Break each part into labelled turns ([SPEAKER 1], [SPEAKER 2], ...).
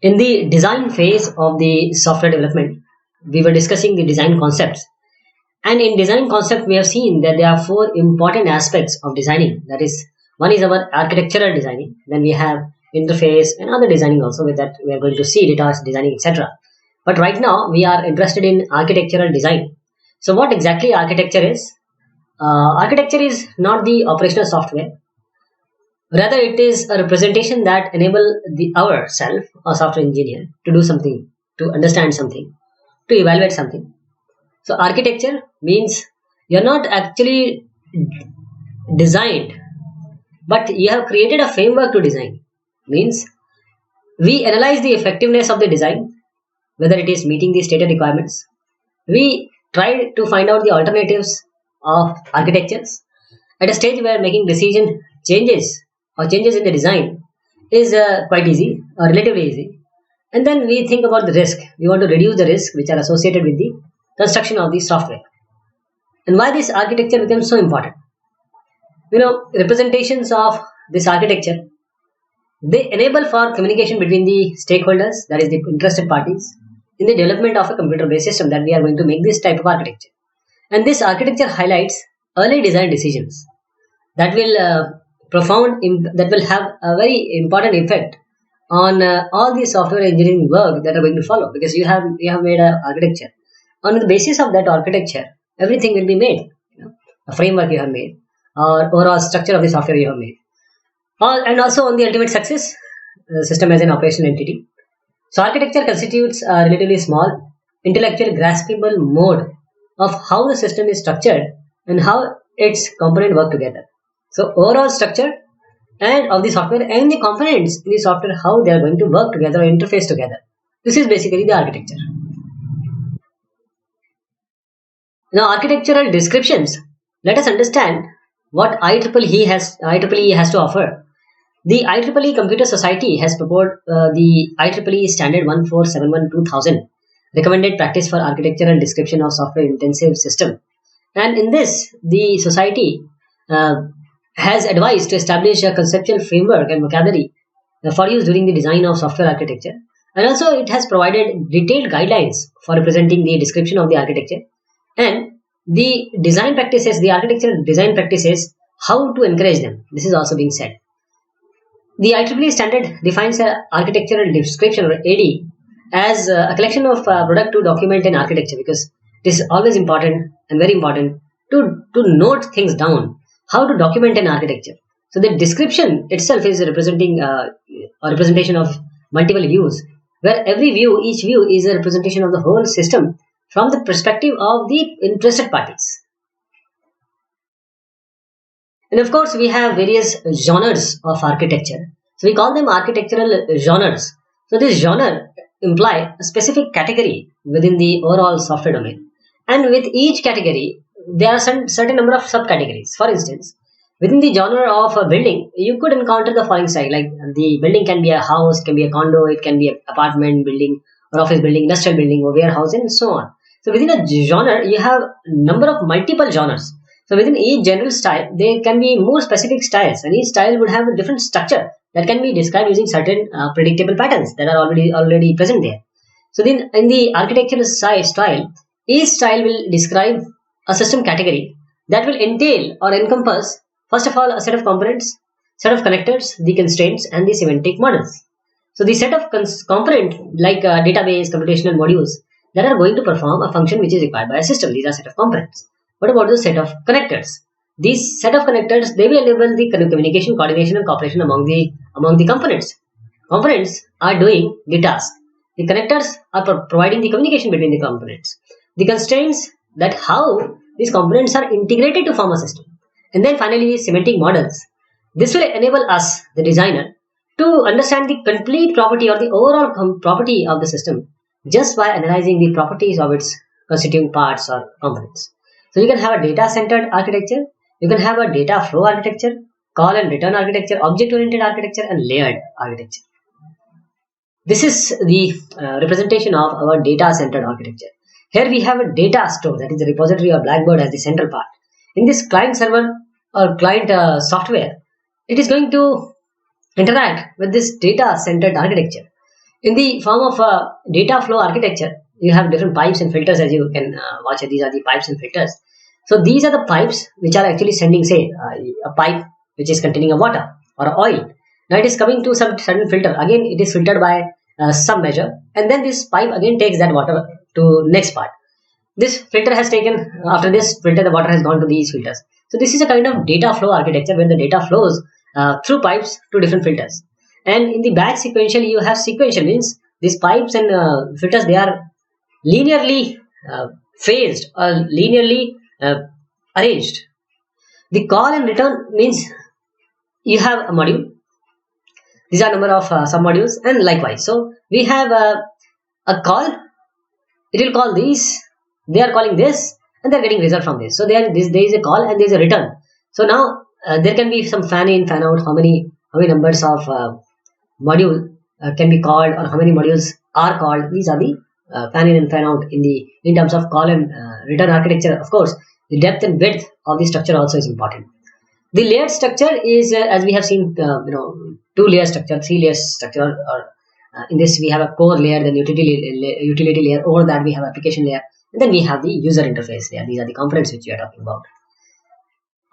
[SPEAKER 1] In the design phase of the software development, we were discussing the design concepts. And in design concept, we have seen that there are four important aspects of designing. That is, one is our architectural designing. Then we have interface and other designing also. With that, we are going to see data designing, etc. But right now, we are interested in architectural design. So, what exactly architecture is? Architecture is not the operational software. Rather, it is a representation that enable the ourself, a software engineer, to do something, to understand something, to evaluate something. So architecture means you're not actually designed, but you have created a framework to design. Means we analyze the effectiveness of the design, whether it is meeting the stated requirements. We try to find out the alternatives of architectures. At a stage where making decision changes or changes in the design is quite easy or relatively easy. And then we think about the risk. We want to reduce the risk which are associated with the construction of the software. And why this architecture becomes so important? Representations of this architecture, they enable for communication between the stakeholders, that is the interested parties, in the development of a computer-based system that we are going to make this type of architecture. And this architecture highlights early design decisions that will that will have a very important effect on all the software engineering work that are going to follow, because you have made an architecture. On the basis of that architecture, everything will be made. A framework you have made, or overall structure of the software you have made, and also on the ultimate success, the system as an operational entity. So architecture constitutes a relatively small, intellectual graspable mode of how the system is structured and how its components work together. So overall structure and of the software and the components in the software, how they are going to work together or interface together. This is basically the architecture. Now, architectural descriptions. Let us understand what IEEE has to offer. The IEEE Computer Society has proposed the IEEE Standard 1471-2000 recommended practice for architectural description of software intensive system. And in this, the society has advised to establish a conceptual framework and vocabulary for use during the design of software architecture. And also, it has provided detailed guidelines for representing the description of the architecture and the design practices, the architectural design practices, how to encourage them. This is also being said. The IEEE standard defines an architectural description, or AD, as a collection of product to document an architecture, because it is always important and very important to note things down, how to document an architecture. So the description itself is representing a representation of multiple views, where each view is a representation of the whole system from the perspective of the interested parties. And of course, we have various genres of architecture. So we call them architectural genres. So this genre imply a specific category within the overall software domain. And with each category, there are some certain number of subcategories. For instance, within the genre of a building, you could encounter the following style. Like the building can be a house, can be a condo, it can be an apartment building or office building, industrial building or warehouse, and so on. So within a genre, you have number of multiple genres. So within each general style, there can be more specific styles, and each style would have a different structure that can be described using certain predictable patterns that are already present there. So then, in the architectural style, each style will describe a system category that will entail or encompass, first of all, a set of components, set of connectors, the constraints, and the semantic models. So the set of component like database, computational modules that are going to perform a function which is required by a system. These are set of components. What about the set of connectors? These set of connectors, they will enable the communication, coordination, and cooperation among the components. Components are doing the task. The connectors are providing the communication between the components. The constraints, that how these components are integrated to form a system. And then finally, semantic models. This will enable us, the designer, to understand the complete property or the overall property of the system just by analyzing the properties of its constituent parts or components. So you can have a data-centered architecture, you can have a data flow architecture, call and return architecture, object-oriented architecture, and layered architecture. This is the representation of our data-centered architecture. Here we have a data store, that is the repository of Blackbird as the central part. In this client server or client software, it is going to interact with this data-centered architecture. In the form of data flow architecture, you have different pipes and filters, as you can watch. These are the pipes and filters. So these are the pipes which are actually sending, say, a pipe which is containing a water or oil. Now it is coming to some certain filter. Again, it is filtered by some measure, and then this pipe again takes that water to next part. This filter has taken, after this filter, the water has gone to these filters. So this is a kind of data flow architecture where the data flows through pipes to different filters. And in the batch sequential, you have sequential, means these pipes and filters, they are linearly phased or linearly arranged. The call and return means you have a module. These are number of submodules, and likewise. So we have a call. It will call these. They are calling this, and they are getting result from this. So there is a call and there is a return. So now there can be some fan in, fan out. How many numbers of module can be called, or how many modules are called. These are the fan in and fan out in terms of call and return architecture. Of course, the depth and width of the structure also is important. The layered structure is, as we have seen, 2-layer structure, 3-layer structure, or in this we have a core layer, then utility layer. Over that we have application layer, and then we have the user interface layer. These are the components which we are talking about.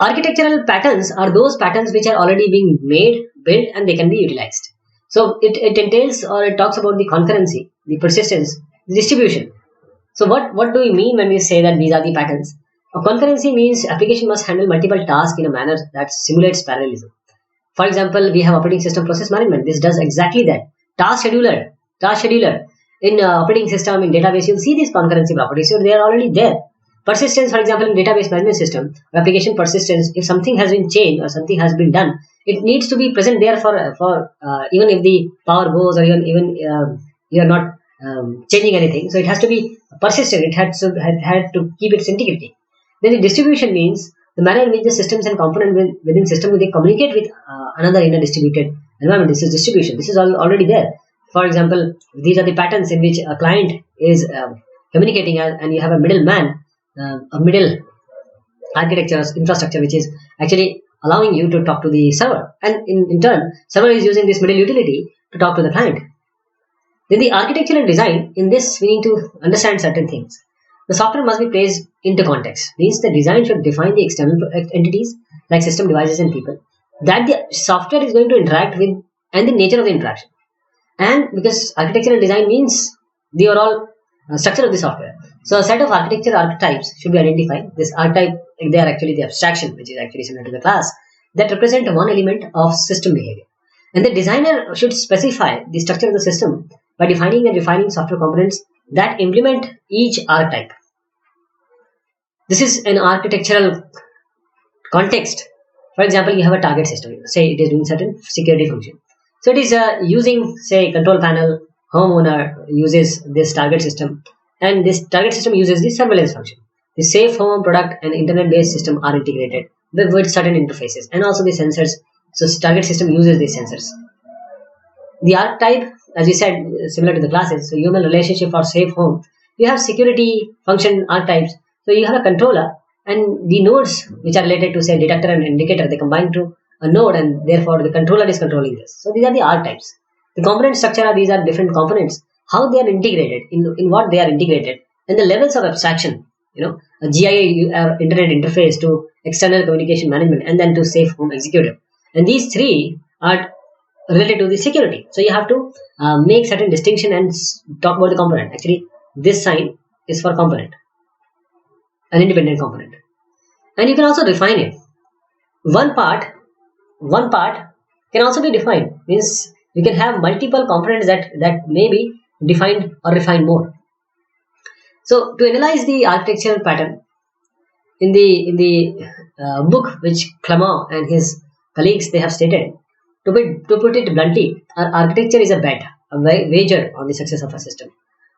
[SPEAKER 1] Architectural patterns are those patterns which are already being made, built, and they can be utilized. So it entails, or it talks about the concurrency, the persistence, the distribution. So what do we mean when we say that these are the patterns? A concurrency means application must handle multiple tasks in a manner that simulates parallelism. For example, we have operating system process management. This does exactly that. Task scheduler. In operating system, in database, you'll see these concurrency properties. So they are already there. Persistence, for example, in database management system, application persistence, if something has been changed or something has been done, it needs to be present there for even if the power goes, or even you are not changing anything. So it has to be persistent. It had to keep its integrity. Then the distribution means the manner in which the systems and components within system, they communicate with another in a distributed environment. This is distribution. This is already there. For example, these are the patterns in which a client is communicating, and you have a middleman, a middle architecture, infrastructure, which is actually allowing you to talk to the server, and in turn, server is using this middle utility to talk to the client. Then the architecture and design, in this we need to understand certain things. The software must be placed into context. Means the design should define the external entities like system, devices, and people that the software is going to interact with, and the nature of the interaction. And because architecture and design means the overall structure of the software. So a set of architecture archetypes should be identified. This archetype, they are actually the abstraction, which is actually similar to the class, that represent one element of system behavior. And the designer should specify the structure of the system by defining and refining software components that implement each archetype. This is an architectural context. For example, you have a target system. Say it is doing certain security function. So it is using, say, control panel. Homeowner uses this target system, and this target system uses the surveillance function. The safe home product and internet-based system are integrated with certain interfaces, and also the sensors. So target system uses these sensors. The archetype, as we said, similar to the classes. So human relationship for safe home. You have security function archetypes. So you have a controller, and the nodes which are related to, say, detector and indicator, they combine to a node, and therefore the controller is controlling this. So these are the archetypes. The component structure are, these are different components, how they are integrated, in what they are integrated, and the levels of abstraction. A GIA internet interface to external communication management, and then to safe home executive. And these three are related to the security. So you have to make certain distinction and talk about the component. Actually, this sign is for component, an independent component. And you can also define it. One part can also be defined. Means you can have multiple components that may be defined or refined more. So to analyze the architectural pattern, in the book which Clement and his colleagues, they have stated, to put it bluntly, our architecture is a bet, a wager on the success of a system.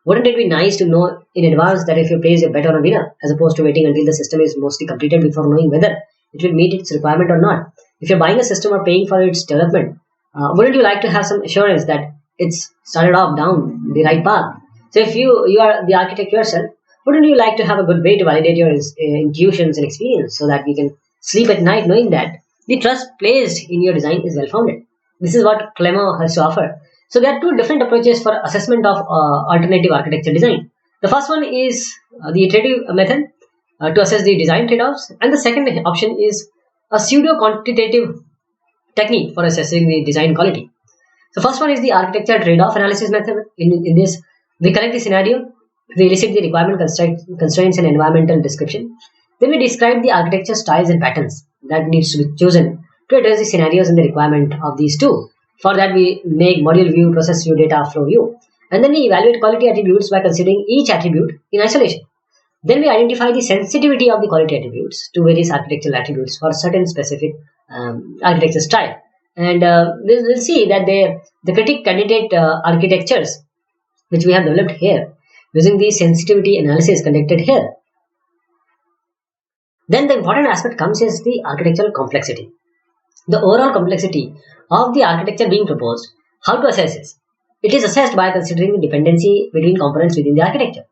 [SPEAKER 1] Wouldn't it be nice to know in advance that if you place a bet on a winner, as opposed to waiting until the system is mostly completed before knowing whether it will meet its requirement or not? If you're buying a system or paying for its development, wouldn't you like to have some assurance that it's started off down the right path? So if you are the architect yourself, wouldn't you like to have a good way to validate your intuitions and experience, so that you can sleep at night knowing that the trust placed in your design is well founded? This is what Clement has to offer. So there are two different approaches for assessment of alternative architecture design. The first one is the iterative method to assess the design trade-offs, and the second option is a pseudo-quantitative technique for assessing the design quality. So first one is the architecture trade-off analysis method. In this, we collect the scenario, we elicit the requirement constraints and environmental description. Then we describe the architecture styles and patterns that needs to be chosen to address the scenarios and the requirement of these two. For that, we make module view, process view, data flow view, and then we evaluate quality attributes by considering each attribute in isolation. Then we identify the sensitivity of the quality attributes to various architectural attributes for certain specific architecture style. And we'll see that the critic candidate architectures which we have developed here using the sensitivity analysis conducted here. Then the important aspect comes is the architectural complexity. The overall complexity of the architecture being proposed, how to assess this? It is assessed by considering the dependency between components within the architecture.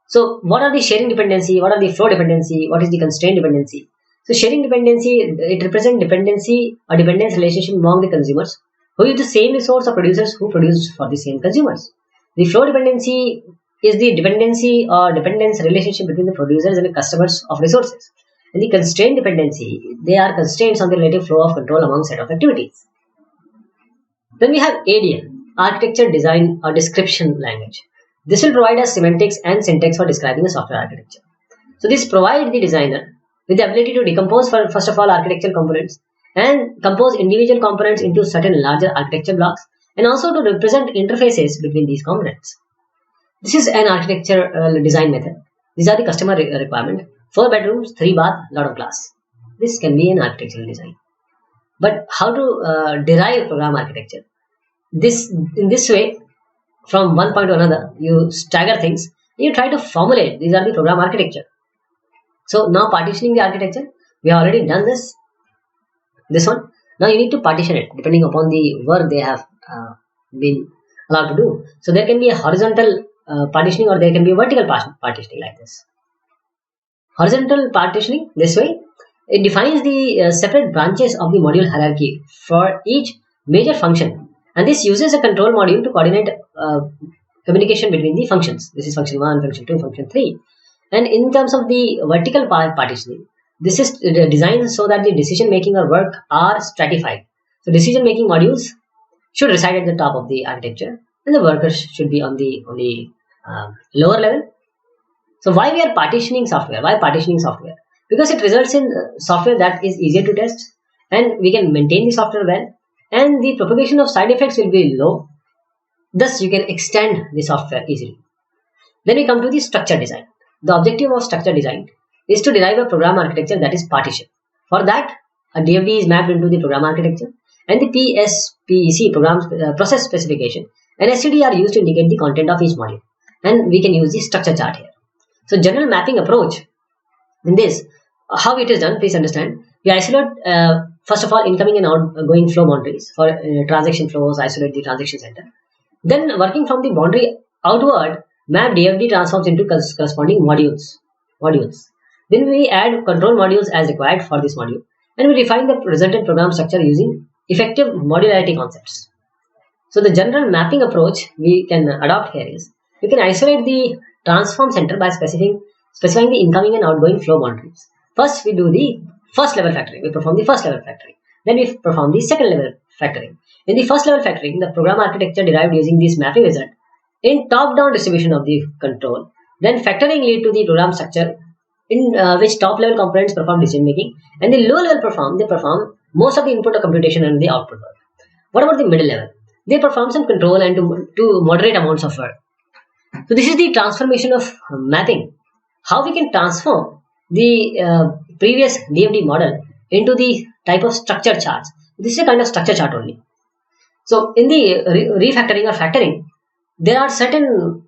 [SPEAKER 1] So what are the sharing dependency, what are the flow dependency, what is the constraint dependency? So sharing dependency, it represents dependency or dependence relationship among the consumers who use the same resource or producers who produce for the same consumers. The flow dependency is the dependency or dependence relationship between the producers and the customers of resources. And the constraint dependency, they are constraints on the relative flow of control among set of activities. Then we have ADL, Architecture Design or Description Language. This will provide us semantics and syntax for describing a software architecture. So this provides the designer with the ability to decompose first of all architectural components and compose individual components into certain larger architecture blocks, and also to represent interfaces between these components. This is an architecture design method. These are the customer requirement. 4 bedrooms, 3 bath, lot of glass. This can be an architectural design. But how to derive program architecture? In this way, from one point to another, you stagger things. You try to formulate. These are the program architecture. So now partitioning the architecture, we have already done this. This one. Now you need to partition it depending upon the work they have been allowed to do. So there can be a horizontal partitioning, or there can be a vertical partitioning like this. Horizontal partitioning, this way, it defines the separate branches of the module hierarchy for each major function, and this uses a control module to coordinate communication between the functions. This is function 1, function 2, function 3. And in terms of the vertical partitioning, this is designed so that the decision making or work are stratified. So decision making modules should reside at the top of the architecture, and the workers should be on the lower level. So why we are partitioning software? Why partitioning software? Because it results in software that is easier to test, and we can maintain the software well, and the propagation of side effects will be low. Thus, you can extend the software easily. Then we come to the structure design. The objective of structure design is to derive a program architecture that is partitioned. For that, a DFD is mapped into the program architecture, and the PSPEC process specification and SCD are used to indicate the content of each module. And we can use the structure chart here. So general mapping approach in this, how it is done, please understand. We isolate first of all incoming and outgoing flow boundaries for transaction flows, isolate the transaction center. Then working from the boundary outward, map DFD transforms into corresponding modules. Then we add control modules as required for this module, and we define the resultant program structure using effective modularity concepts. So the general mapping approach we can adopt here is, we can isolate the transform center by specifying the incoming and outgoing flow boundaries. First, we do the first level factoring. We perform the first level factoring. Then we perform the second level factoring. In the first level factoring, the program architecture derived using this mapping result in top-down distribution of the control. Then factoring lead to the program structure in which top level components perform decision making, and the lower level perform most of the input or computation and the output work. What about the middle level? They perform some control and to moderate amounts of work. So this is the transformation of mapping. How we can transform the previous DFD model into the type of structure charts. This is a kind of structure chart only. So in the refactoring or factoring, there are certain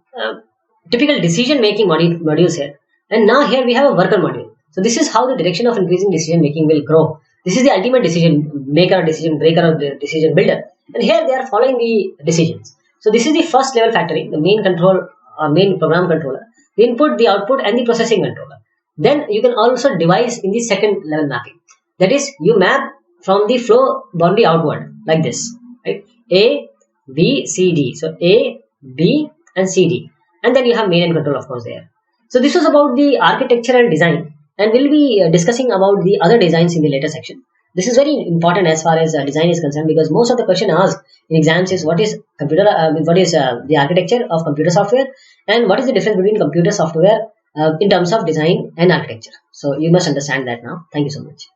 [SPEAKER 1] typical decision making modules here, and now here we have a worker module. So this is how the direction of increasing decision making will grow. This is the ultimate decision maker or decision breaker or the decision builder, and here they are following the decisions. So this is the first level factoring, the main control or main program controller, the input, the output, and the processing controller. Then you can also devise in the second level mapping. That is, you map from the flow boundary outward like this, right? A B, C, D. So A, B, and C, D. And then you have main and control, of course, there. So this was about the architectural design, and we'll be discussing about the other designs in the later section. This is very important as far as design is concerned, because most of the question asked in exams is what is the architecture of computer software, and what is the difference between computer software in terms of design and architecture. So you must understand that now. Thank you so much.